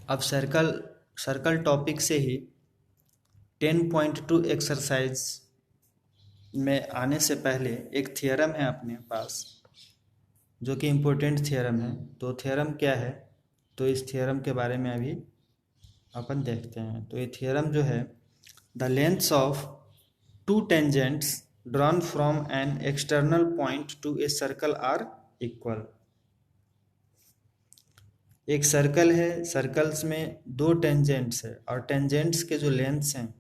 अब circle circle topic से ही 10.2 exercise में आने से पहले एक थियरम है अपने पास जो कि इम्पोर्टेंट थियरम है। तो थियरम क्या है, तो इस थियरम के बारे में अभी अपन देखते हैं। तो ये थियरम जो है, the lengths of two tangents drawn from an external point to a circle are equal. एक सर्कल है, सर्कल्स में दो टेंजेंट्स है और टेंजेंट्स के जो लेंथ्स हैं,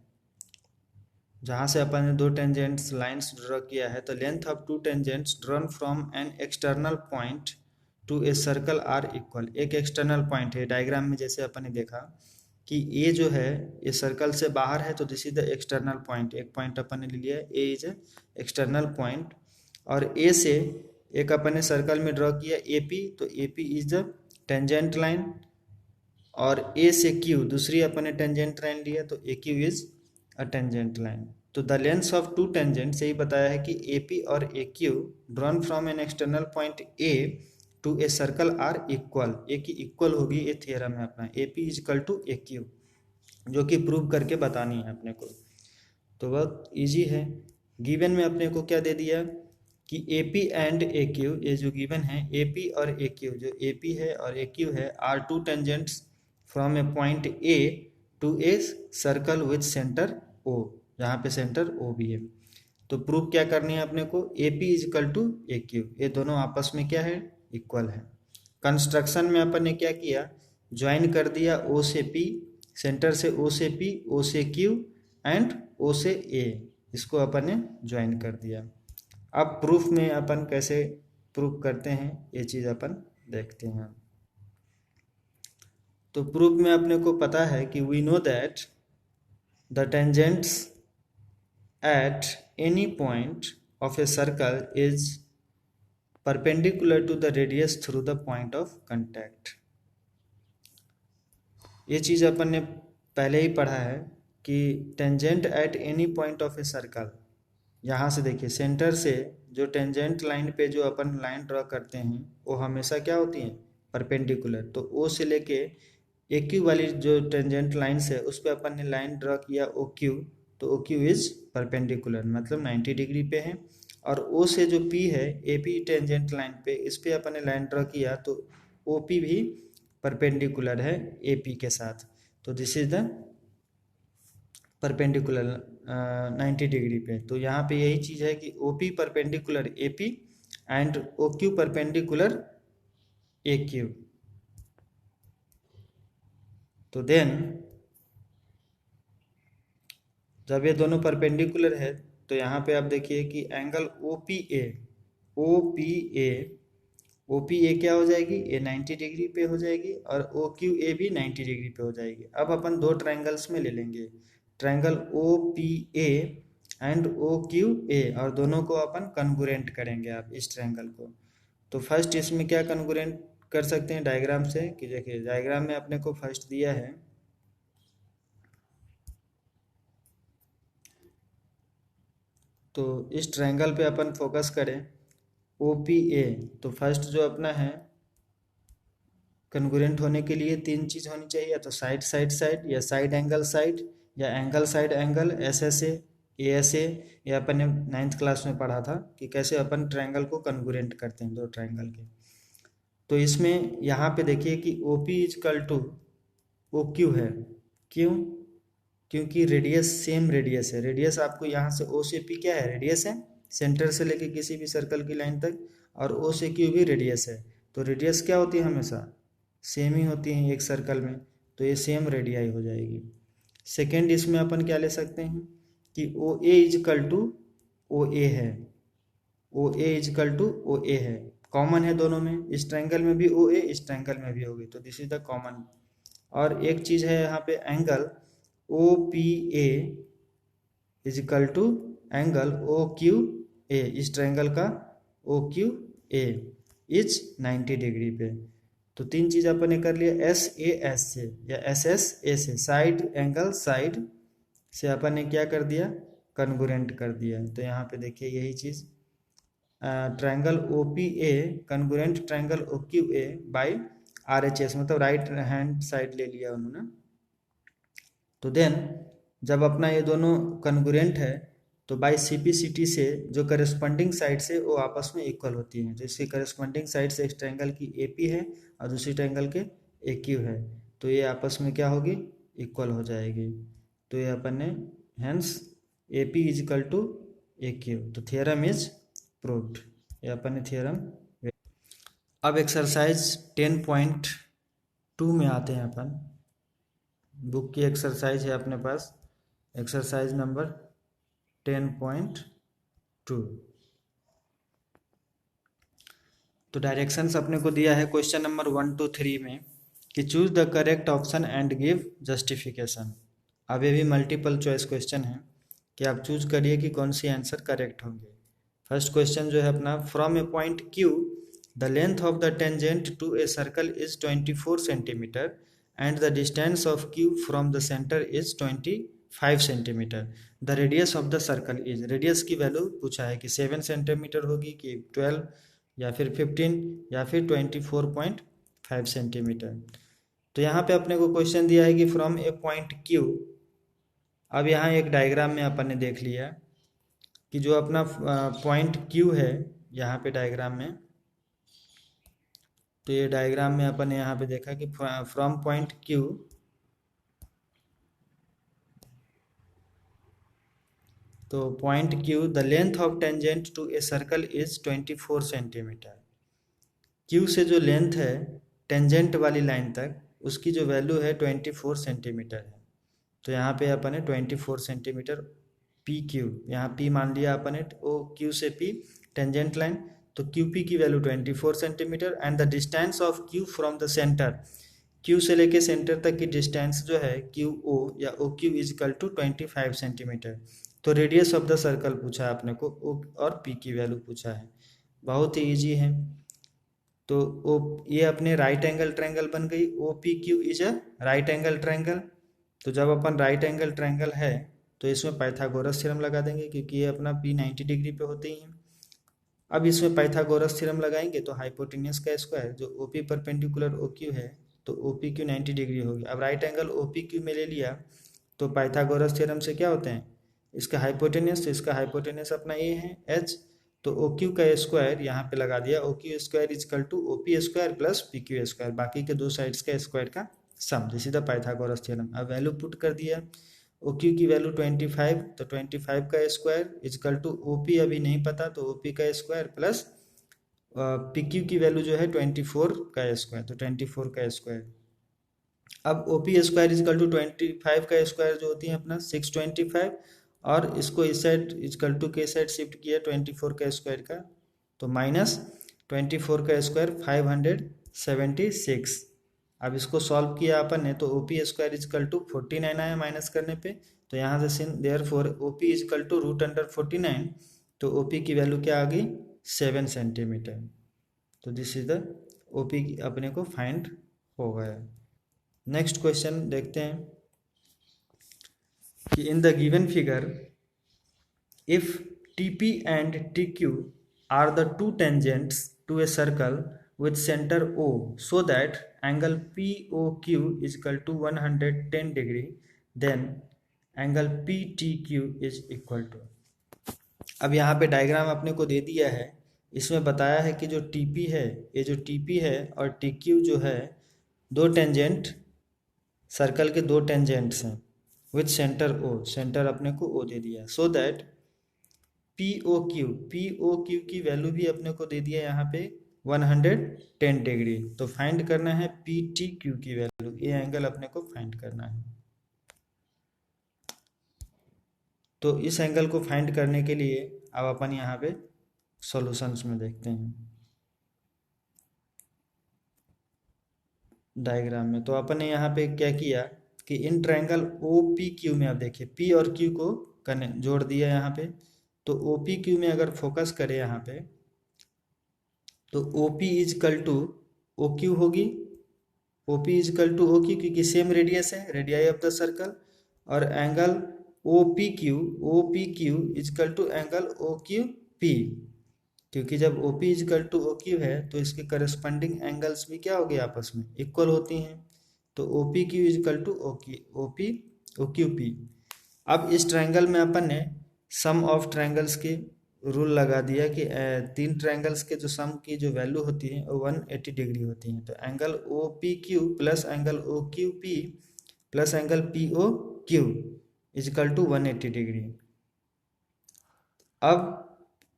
जहाँ से अपन ने दो टेंजेंट्स लाइंस ड्रॉ किया है, तो length of two tangents drawn from an external point to a circle are equal. एक एक्सटर्नल पॉइंट है, डायग्राम में जैसे अपन ने देखा कि ए जो है ये सर्कल से बाहर है, तो this is the external point. एक पॉइंट अपन ने ले लिया है, ए इज एक्सटर्नल पॉइंट। और ए से एक अपन ने सर्कल में ड्रॉ किया ए पी, तो A P is the tangent line. और ए से क्यू दूसरी अपन ने टेंजेंट लाइन लिया, तो A Q is a tangent line. तो the lengths of two tangents यही बताया है कि ए पी और A Q drawn from an external point A to a circle are equal. A की इक्वल होगी, ये थियरम है अपना, A P is equal to A Q, जो कि प्रूव करके बतानी है अपने को। तो बहुत इजी है। गिवन में अपने को क्या दे दिया कि A P and A Q, ये जो गिवन है ए पी और ए क्यू, जो ए पी है और ए क्यू है, are two tangents from a point A to a circle with centre O, जहाँ पे सेंटर ओ भी है। तो प्रूफ क्या करनी है अपने को, A P is equal to A Q, ये दोनों आपस में क्या है, इक्वल है। कंस्ट्रक्शन में अपन ने क्या किया, ज्वाइन कर दिया ओ से पी, सेंटर से ओ से पी, ओ से क्यू एंड ओ से ए, इसको अपन ने ज्वाइन कर दिया। अब प्रूफ में अपन कैसे प्रूफ करते हैं ये चीज़ अपन देखते हैं। तो प्रूफ में अपने को पता है कि we know that the tangents at any point of a circle is perpendicular to the radius through the point of contact। ये चीज़ अपन ने पहले ही पढ़ा है कि tangent at any point of a circle, यहाँ से देखिए सेंटर से जो टेंजेंट लाइन पे जो अपन लाइन ड्रॉ करते हैं वो हमेशा क्या होती हैं, परपेंडिकुलर। तो ओ से लेके ए क्यू वाली जो टेंजेंट लाइन्स है उस पर अपन ने लाइन ड्रॉ किया ओ क्यू, तो ओ क्यू इज परपेंडिकुलर, मतलब 90 डिग्री पे है। और ओ से जो पी है, ए पी टेंजेंट लाइन पे, इस पे अपन ने लाइन ड्रॉ किया, तो ओ पी भी परपेंडिकुलर है ए पी के साथ। तो this is the perpendicular 90 degree पे। तो यहाँ पे यही चीज़ है कि O P perpendicular A P and O Q perpendicular A Q. तो देन जब ये दोनों परपेंडिकुलर है, तो यहाँ पे आप देखिए कि angle O P A, O P A, O P A क्या हो जाएगी, ए 90 डिग्री पे हो जाएगी और ओ क्यू ए भी 90 डिग्री पे हो जाएगी। अब अपन दो ट्रायंगल्स में ले लेंगे, triangle O P A and O Q A, और दोनों को अपन कन्गुरेंट करेंगे आप इस ट्रायंगल को। तो फर्स्ट इसमें क्या कन्गुरेंट कर सकते हैं डायग्राम से, कि देखिए डायग्राम में अपने को फर्स्ट दिया है तो इस ट्रायंगल पे अपन फोकस करें ओ पी ए। तो फर्स्ट जो अपना है कन्गुरेंट होने के लिए तीन चीज़ होनी चाहिए, या तो साइड साइड साइड, या साइड एंगल साइड, या angle side angle, S S A. या अपन ने 9th क्लास में पढ़ा था कि कैसे अपन ट्रायंगल को कन्गुरेंट करते हैं दो ट्रायंगल के। तो इसमें यहाँ पे देखिए कि O P is equal to O Q है, क्यों, क्योंकि रेडियस सेम रेडियस है। रेडियस आपको यहाँ से ओ से पी क्या है, रेडियस है, सेंटर से लेके किसी भी सर्कल की लाइन तक, और ओ से क्यू भी रेडियस है। तो रेडियस क्या होती है, हमेशा सेम ही होती है एक सर्कल में, तो ये सेम रेडियाई हो जाएगी। सेकेंड इसमें अपन क्या ले सकते हैं कि ओ ए इजकल टू ओ ए है, ओ ए इजकल टू ओ ए है, कॉमन है दोनों में, इस ट्रायंगल में भी ओ ए, इस ट्रायंगल में भी होगी, तो दिस इज द कॉमन। और एक चीज़ है यहाँ पे angle O P A is equal to angle O Q A, इस ट्रायंगल का O Q A is 90 degree पे। तो तीन चीज़ अपन ने कर लिया, एस ए एस से या एस एस ए से, साइड एंगल साइड से अपन ने क्या कर दिया, कन्गुरेंट कर दिया। तो यहाँ पे देखिए यही चीज़, triangle O P A congruent triangle O Q A by RHS मतलब राइट हैंड साइड ले लिया उन्होंने। तो देन जब अपना ये दोनों कन्ग्रुएंट है तो बाई CPCT से जो करस्पॉन्डिंग साइड से वो आपस में इक्वल होती हैं। तो इसकी करस्पॉन्डिंग साइड से एक ट्रायंगल की AP है और दूसरी ट्रायंगल के AQ है, तो ये आपस में क्या होगी, इक्वल हो जाएगी। तो ये अपन ने hence AP is equal to AQ, तो थियरम इज प्रूव्ड। ये अपन ने थियरम। अब एक्सरसाइज 10.2 में आते हैं अपन। बुक की एक्सरसाइज है अपने पास, एक्सरसाइज नंबर 10.2। तो डायरेक्शंस अपने को दिया है क्वेश्चन नंबर 1 to 3 में कि choose the correct option and give justification. अब ये भी मल्टीपल चॉइस क्वेश्चन है कि आप चूज करिए कि कौन सी आंसर करेक्ट होंगे। फर्स्ट क्वेश्चन जो है अपना, from a point Q the length of the tangent to a circle is 24 centimetre and the distance of Q from the centre is 25 centimetre. The radius of the circle is, radius की value पूछा है कि 7 centimetre होगी कि 12 या फिर 15 या फिर 24.5 सेंटीमीटर। तो यहाँ पे अपने को क्वेश्चन दिया है कि फ्रॉम ए पॉइंट Q। अब यहाँ एक डायग्राम में अपन ने देख लिया कि जो अपना पॉइंट Q है यहाँ पे डायग्राम में, तो ये डायग्राम में अपन ने यहाँ पे देखा कि फ्रॉम पॉइंट Q तो point Q the length of tangent to a circle is 24 centimetre. Q से जो लेंथ है टेंजेंट वाली लाइन तक उसकी जो वैल्यू है 24 सेंटीमीटर है। तो यहाँ पे अपन ने 24 सेंटीमीटर PQ, यहाँ P मान लिया अपन ने, ओ Q से P टेंजेंट लाइन, तो QP की value 24 centimetre and the distance of Q from the centre, Q से लेके सेंटर तक की डिस्टेंस जो है QO या OQ is equal to 25 centimetre. तो रेडियस ऑफ द सर्कल पूछा है अपने को, O और P की वैल्यू पूछा है, बहुत ही ईजी है। तो ये अपने राइट एंगल ट्रायंगल बन गई, OPQ is a right angle triangle. तो जब अपन राइट एंगल ट्रायंगल है तो इसमें पाइथागोरस थ्योरम लगा देंगे क्योंकि ये अपना P 90 डिग्री पे होते ही हैं। अब इसमें पाइथागोरस थ्योरम लगाएंगे तो हाइपोटेन्यूज का स्क्वायर जो OP परपेंडिकुलर OQ है तो OPQ 90 डिग्री होगी। अब राइट एंगल OPQ में ले लिया तो पाइथागोरस थ्योरम से क्या होते हैं, इसका हाइपोटेन्यूज, तो इसका हाइपोटेन्यूज अपना ये है H, तो OQ का स्क्वायर यहाँ पे लगा दिया, OQ square is equal to OP square plus PQ square, बाकी के दो साइड्स का स्क्वायर का sum, this is the Pythagoras theorem. अब वैल्यू पुट कर दिया, OQ की वैल्यू 25, तो 25 का square is equal to OP अभी नहीं पता तो OP का स्क्वायर प्लस PQ की वैल्यू जो है 24 का स्क्वायर, तो 24 का स्क्वायर। अब OP square is equal to 25 का स्क्वायर जो होती है अपना 625, और इसको इस साइड इजकल टू के साइड शिफ्ट किया 24 का स्क्वायर का, तो माइनस 24 का स्क्वायर 576। अब इसको सॉल्व किया अपन ने तो OP स्क्वायर इजकल टू 49 आया माइनस करने पे, तो यहाँ से सिन therefore OP is equal to root under 49, तो OP की वैल्यू क्या आ गई 7 सेंटीमीटर। तो दिस इज द OP अपने को फाइंड हो गया। नेक्स्ट क्वेश्चन देखते हैं कि in the given figure if TP and TQ are the two tangents to a circle with center O so that angle POQ is equal to 110 degree, then angle PTQ is equal to। अब यहाँ पे diagram अपने को दे दिया है, इसमें बताया है कि जो TP है, ये जो TP है और TQ जो है दो टेंजेंट, सर्कल के दो टेंजेंट्स हैं विथ सेंटर O, सेंटर अपने को O दे दिया, सो दैट POQ की वैल्यू भी अपने को दे दिया यहाँ पे 110 डिग्री। तो फाइंड करना है PTQ की वैल्यू, ये एंगल अपने को फाइंड करना है। तो इस एंगल को फाइंड करने के लिए अब अपन यहाँ पे सॉल्यूशंस में देखते हैं डायग्राम में। तो अपन ने यहाँ पे क्या किया कि इन ट्रायंगल OPQ में, अब देखिए P और Q को जोड़ दिया यहाँ पे, तो OPQ में अगर फोकस करें यहाँ पे तो OP is equal to OQ होगी, OP is equal to OQ क्योंकि सेम रेडियस है, रेडियाई ऑफ द सर्कल, और angle OPQ is equal to angle OQP। क्योंकि जब OP इजकल टू OQ है तो इसके करस्पॉन्डिंग एंगल्स भी क्या हो गए आपस में इक्वल होती हैं। तो OPQ is equal to OP OQP। अब इस ट्रायंगल में अपन ने सम ऑफ ट्रायंगल्स के रूल लगा दिया कि तीन ट्रायंगल्स के जो सम की जो वैल्यू होती है वो 180 डिग्री होती है। तो angle OPQ plus angle OQP plus angle POQ is equal to 180 degree. अब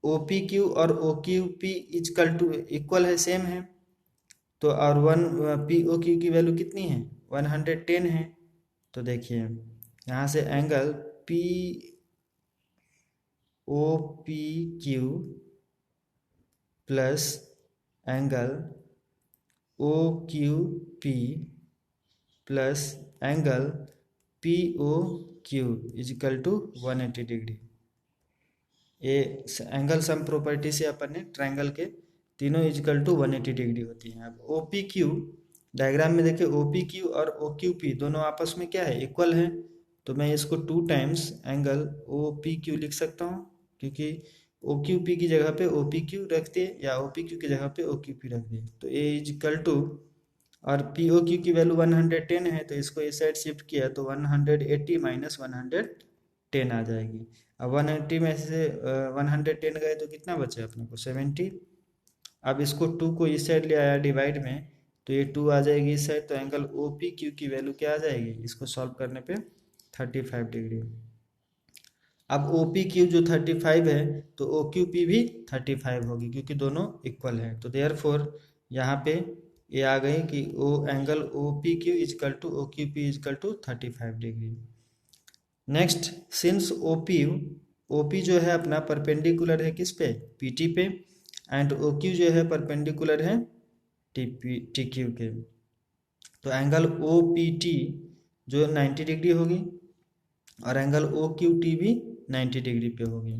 OPQ और OQP इजकल टू इक्वल है, सेम है। तो और POQ की वैल्यू कितनी है 110 है। तो देखिए यहाँ से angle POPQ plus angle OQP plus angle POQ is equal to 180 degree. ये एंगल सम प्रॉपर्टी से अपन ने ट्रायंगल के तीनों इजिकल टू 180 डिग्री होती हैं। अब OPQ डायग्राम में देखिए OPQ और OQP दोनों आपस में क्या है इक्वल है। तो मैं इसको 2 टाइम्स एंगल OPQ लिख सकता हूँ, क्योंकि OQP की जगह पे OPQ रख दिए या OPQ की जगह पे OQP रख दिए। तो A इजिकल टू, और POQ की वैल्यू 110 है तो इसको इस साइड शिफ्ट किया तो 180 माइनस 110 आ जाएगी। अब 180 में से 110 गए तो कितना बचे अपने को 70। अब इसको 2 को इस साइड ले आया डिवाइड में तो ये 2 आ जाएगी इस साइड। तो एंगल OPQ की वैल्यू क्या आ जाएगी इसको सॉल्व करने पे 35 डिग्री। अब OPQ जो 35 है तो OQP भी 35 होगी, क्योंकि दोनों इक्वल है। तो देयरफॉर यहाँ पे ये आ गई कि angle OPQ is equal to OQP is equal to 35 degree. Next, since OP जो है अपना परपेंडिकुलर है किस पे PT पे, एंड OQ जो है परपेंडिकुलर है TQ के। तो एंगल OPT जो 90 डिग्री होगी और एंगल OQT भी 90 डिग्री पे होगी।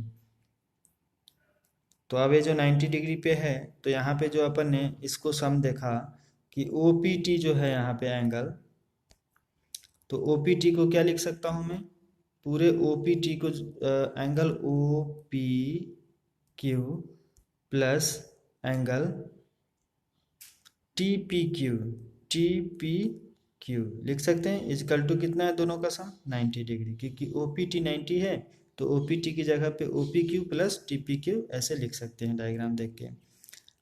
तो अब ये जो 90 डिग्री पे है तो यहाँ पे जो अपन ने इसको सम देखा कि OPT जो है यहाँ पे एंगल, तो OPT को क्या लिख सकता हूँ मैं, पूरे OPT को angle OPQ plus angle TPQ लिख सकते हैं इजकल टू कितना है दोनों का सम 90 डिग्री, क्योंकि OPT 90 है तो OPT की जगह पे OPQ प्लस TPQ ऐसे लिख सकते हैं डायग्राम देख के।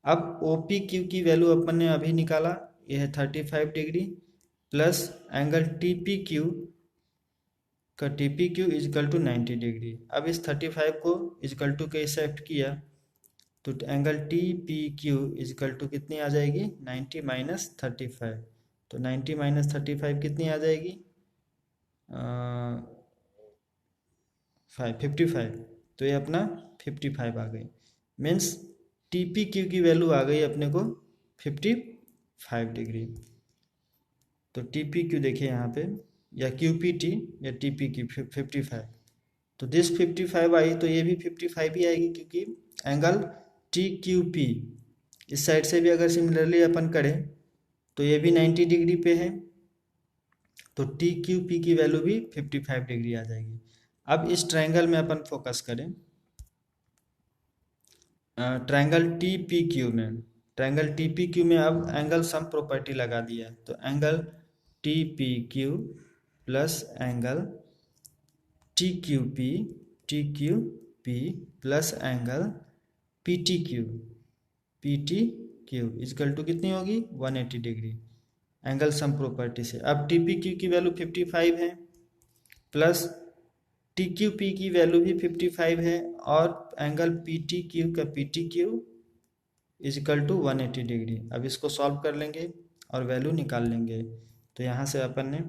अब OPQ की वैल्यू अपन ने अभी निकाला, यह है 35 डिग्री प्लस एंगल TPQ का TPQ इजकल टू 90 डिग्री। अब इस 35 को इजकल टू के शिफ्ट किया तो एंगल TPQ इजकल टू कितनी आ जाएगी 90 माइनस 35। तो 90 माइनस 35 कितनी आ जाएगी 55। तो ये अपना 55 आ गई, मीन्स TPQ की वैल्यू आ गई अपने को 55 डिग्री। तो TPQ देखिए यहाँ पे, या QPT या TPQ 55। तो दिस 55 आई तो ये भी 55 ही आएगी, क्योंकि एंगल TQP इस साइड से भी अगर सिमिलरली अपन करें तो ये भी 90 डिग्री पे है, तो TQP की वैल्यू भी 55 डिग्री आ जाएगी। अब इस ट्रायंगल में अपन फोकस करें, ट्रायंगल TPQ में अब एंगल सम प्रॉपर्टी लगा दिया है। तो angle TPQ plus angle TQP plus angle PTQ is equal to कितनी होगी 180 डिग्री एंगल सम प्रॉपर्टी से। अब TPQ की वैल्यू 55 है प्लस TQP की वैल्यू भी 55 है और एंगल PTQ का PTQ इजकल टू 180 डिग्री। अब इसको सॉल्व कर लेंगे और वैल्यू निकाल लेंगे। तो यहाँ से अपन ने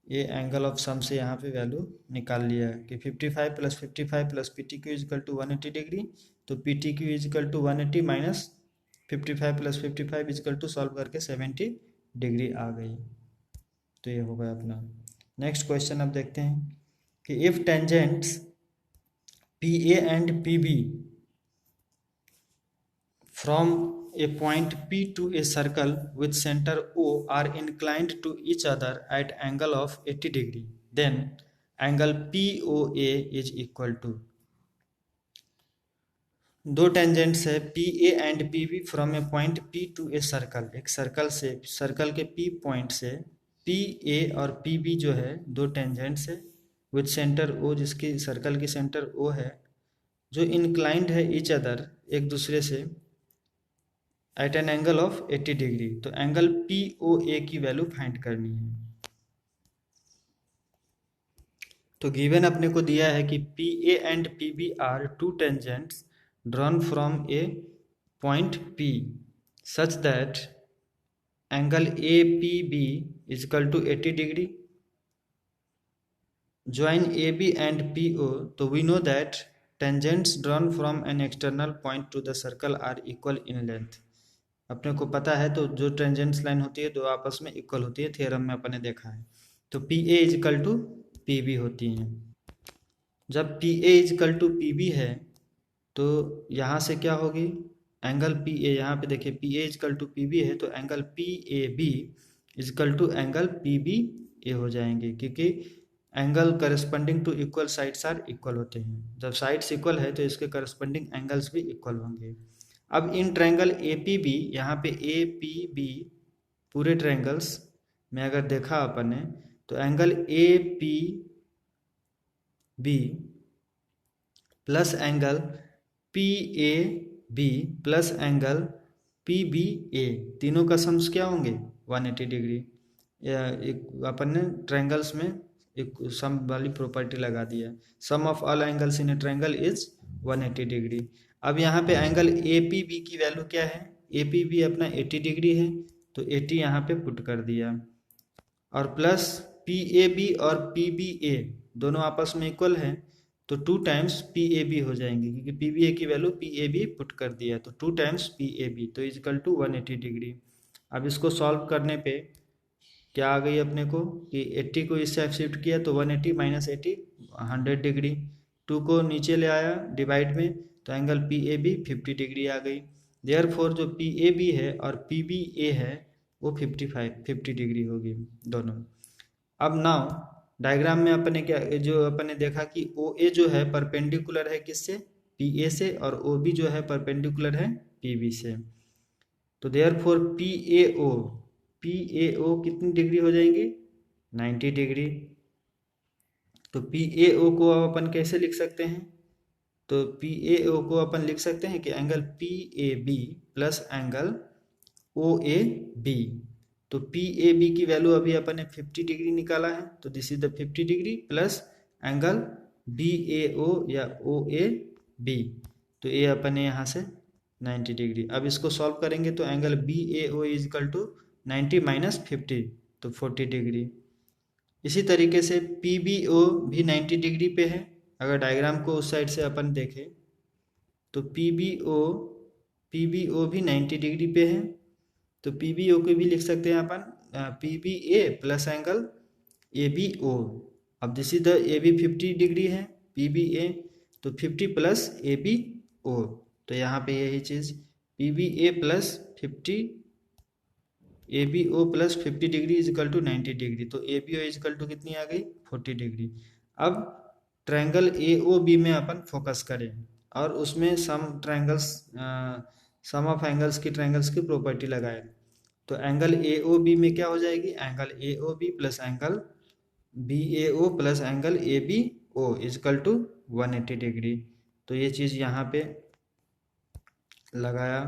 ये एंगल ऑफ सम से यहाँ पे वैल्यू निकाल लिया है कि 55 plus 55 plus PTQ is equal to 180 degree. तो PTQ is equal to 180 minus 55 plus 55 is equal to solve करके 70 डिग्री आ गई। तो ये होगा अपना। नेक्स्ट क्वेश्चन अब देखते हैं कि if tangents PA and PB from a point P to a circle with center O are inclined to each other at angle of 80 degree, then angle POA is equal to। दो tangents है P A and P B from a point P to a circle, एक circle से, circle के P point से P A और P B जो है दो टेंजेंट्स है विद सेंटर ओ, जिसकी सर्कल की सेंटर ओ है, जो इंक्लाइंड है ईच अदर, एक दूसरे से, at an angle of 80 degree. तो एंगल पी ओ ए की वैल्यू फाइंड करनी है। तो गिवन अपने को दिया है कि P A and P B are two tangents drawn from a point P such that angle A P B is equal to 80 degree. Join A B and P O, तो we know that tangents drawn from an external point to the circle are equal in length. अपने को पता है तो जो tangents line होती है दो आपस में इक्वल होती है, थ्योरम में अपने देखा है। तो P A is equal to P B होती हैं। जब P A is equal to P B है तो यहाँ से क्या होगी, एंगल पी ए, यहाँ पे देखिए P A is equal to P B है तो angle P A B is equal to angle P B A हो जाएंगे, क्योंकि angle corresponding to equal sides are equal होते हैं। जब साइड्स इक्वल है तो इसके करस्पॉन्डिंग एंगल्स भी इक्वल होंगे। अब in triangle A P B, यहाँ पे ए पी बी पूरे ट्रायंगल्स में अगर देखा अपन ने तो angle A P B plus angle P A B plus angle P B A, तीनों का सम्स क्या होंगे 180 डिग्री। एक अपन ने ट्रायंगल्स में एक सम वाली प्रॉपर्टी लगा दिया, sum of all angles in a triangle is 180 degree. अब यहाँ पे एंगल ए पी बी की वैल्यू क्या है, ए पी बी अपना 80 डिग्री है तो 80 यहाँ पे पुट कर दिया, और प्लस पी ए बी और पी बी ए दोनों आपस में इक्वल हैं तो 2 टाइम्स पी ए बी हो जाएंगे, क्योंकि पी बी ए की value P A B put कर दिया तो 2 टाइम्स पी ए बी, तो इजकल टू 180 डिग्री। अब इसको सॉल्व करने पे क्या आ गई अपने को कि 80 को इससे शिफ्ट किया तो 180 माइनस 80 100 डिग्री, 2 को नीचे ले आया डिवाइड में तो angle P A B 50 degree आ गई। देयरफॉर जो पी ए बी है और पी बी ए है वो 50 डिग्री होगी दोनों। अब नाउ डायग्राम में अपने क्या जो अपने देखा कि ओ ए जो है परपेंडिकुलर है किससे, पी ए से, और ओ बी जो है परपेंडिकुलर है पी बी से। तो देयरफॉर पी ए ओ कितनी डिग्री हो जाएंगी 90 डिग्री। तो पी ए ओ को अपन कैसे लिख सकते हैं, तो पी ए ओ को अपन लिख सकते हैं कि angle P A B plus angle O A B. तो पी ए बी की वैल्यू अभी अपन ने 50 डिग्री निकाला है तो this is the 50 degree plus angle B A O या ओ ए बी, तो ये अपन ने यहाँ से 90 डिग्री। अब इसको सॉल्व करेंगे तो angle B A O is equal to 90 minus 50 तो 40 डिग्री। इसी तरीके से पी बी ओ भी 90 डिग्री पे है। अगर डायग्राम को उस साइड से अपन देखें तो पी बी ओ भी 90 डिग्री पे है, तो पी बी ओ को भी लिख सकते हैं अपन P B A plus angle A B O. अब this is the A B 50 degree है, पी बी ए तो 50 प्लस ए बी ओ, तो यहाँ पे यही चीज़ P B A plus 50 A B O plus 50 degree is equal to 90 degree, तो A B O is equal to कितनी आ गई 40 डिग्री। अब ट्रायंगल ए ओ बी में अपन फोकस करें और उसमें सम ऑफ एंगल्स की ट्रायंगल्स की प्रॉपर्टी लगाए। तो एंगल ए ओ बी में क्या हो जाएगी, angle A O B plus angle B A O plus angle A B O is equal to 180 degree. तो ये चीज़ यहाँ पे लगाया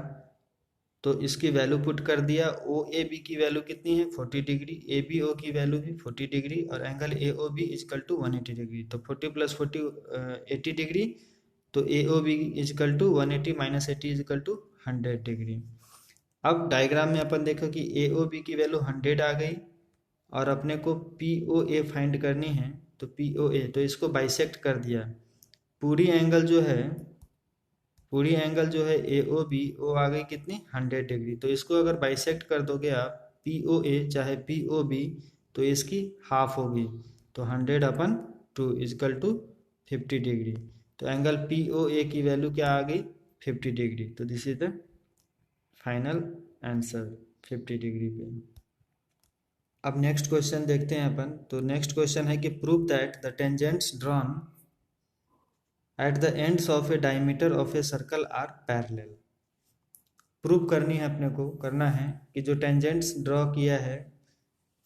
तो इसकी वैल्यू पुट कर दिया, ओ ए बी की वैल्यू कितनी है 40 डिग्री, ए बी ओ की वैल्यू भी 40 डिग्री, और angle A O B is equal to 180 degree. तो 40 प्लस 40 80 डिग्री, तो A O B is equal to 180 minus 80 is equal to 100 degree. अब डायग्राम में अपन देखो कि ए ओ बी की वैल्यू 100 आ गई और अपने को पी ओ ए फाइंड करनी है, तो पी ओ ए, तो इसको बाइसेक्ट कर दिया। पूरी एंगल जो है ए ओ बी ओ आ गई कितनी 100 डिग्री, तो इसको अगर बाइसेक्ट कर दोगे आप पी ओ ए चाहे पी ओ बी तो इसकी हाफ होगी, तो 100 अपन 2 इजकल टू 50 डिग्री। तो एंगल पी ओ ए की वैल्यू क्या आ गई 50 डिग्री, तो this is the final answer 50 degree पे। अब नेक्स्ट क्वेश्चन देखते हैं अपन। तो नेक्स्ट क्वेश्चन है कि prove that the tangents drawn at the ends of a diameter of a circle are parallel. Prove करनी है अपने को, करना है कि जो टेंजेंट्स ड्रॉ किया है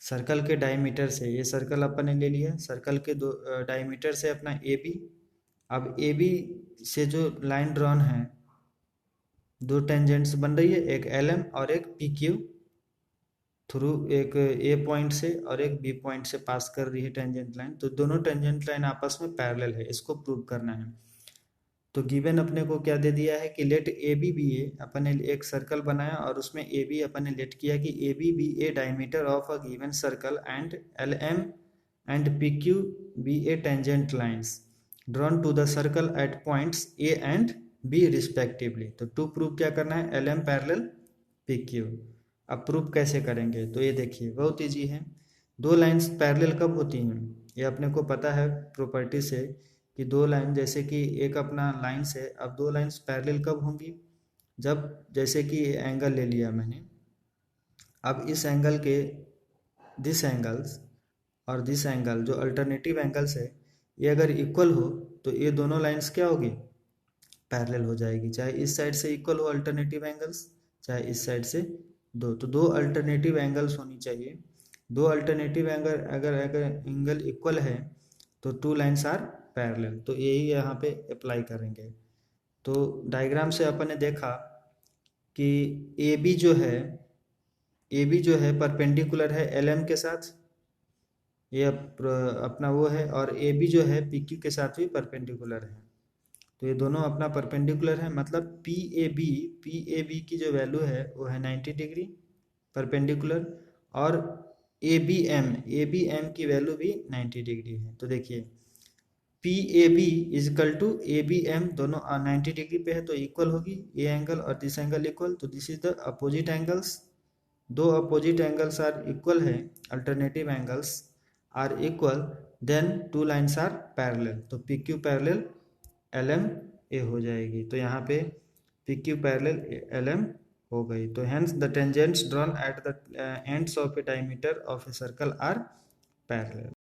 सर्कल के डायमीटर से, ये सर्कल अपन ने ले लिया, सर्कल के दो डायमीटर से अपना ए बी, अब ए बी से जो लाइन ड्रॉन है, दो टेंजेंट्स बन रही है, एक एल एम और एक पी क्यू, थ्रू एक ए पॉइंट से और एक बी पॉइंट से पास कर रही है टेंजेंट लाइन, तो दोनों टेंजेंट लाइन आपस में पैरेलल है, इसको प्रूव करना है। तो गिवन अपने को क्या दे दिया है कि लेट ए बी बी ए, अपन ने एक सर्कल बनाया और उसमें ए बी अपन ने लेट किया कि A B be a diameter of a given circle and L M and P Q be a tangent lines drawn to the circle at points A and B respectively. तो to prove क्या करना है, L M parallel P Q. अब prove कैसे करेंगे, तो ये देखिए बहुत ईजी है। दो लाइन्स पैरेलल कब होती हैं, ये अपने को पता है प्रॉपर्टी से कि दो लाइन, जैसे कि एक अपना लाइन से, अब दो लाइन्स पैरेलल कब होंगी, जब जैसे कि एंगल ले लिया मैंने, अब इस एंगल के दिस एंगल्स और दिस एंगल जो अल्टरनेटिव एंगल्स है, ये अगर इक्वल हो तो ये दोनों लाइन्स क्या होगी, पैरेलल हो जाएगी, चाहे इस साइड से इक्वल हो अल्टरनेटिव एंगल्स, चाहे इस साइड से दो, तो दो अल्टरनेटिव एंगल्स होनी चाहिए। दो अल्टरनेटिव एंगल अगर एंगल इक्वल है तो टू लाइन्स आर पैरेलल, तो यही यहाँ पे अप्लाई करेंगे। तो डायग्राम से अपन ने देखा कि ए बी जो है परपेंडिकुलर है एल एम के साथ, ये अपना वो है, और ए बी जो है पी क्यू के साथ भी परपेंडिकुलर है, तो ये दोनों अपना परपेंडिकुलर है, मतलब पी ए बी की जो वैल्यू है वो है 90 डिग्री परपेंडिकुलर, और ए बी एम की वैल्यू भी 90 डिग्री है। तो देखिए P A B is equal to A B M, दोनों 90 डिग्री पे है तो इक्वल होगी, ये एंगल और दिस एंगल इक्वल, तो this is the opposite angles. दो अपोजिट एंगल्स आर इक्वल है, alternative angles are equal, then two lines are parallel, तो P Q parallel L M ए हो जाएगी। तो यहाँ पे P Q parallel L M हो गई। तो hence the tangents drawn at the ends of a diameter of a circle are parallel.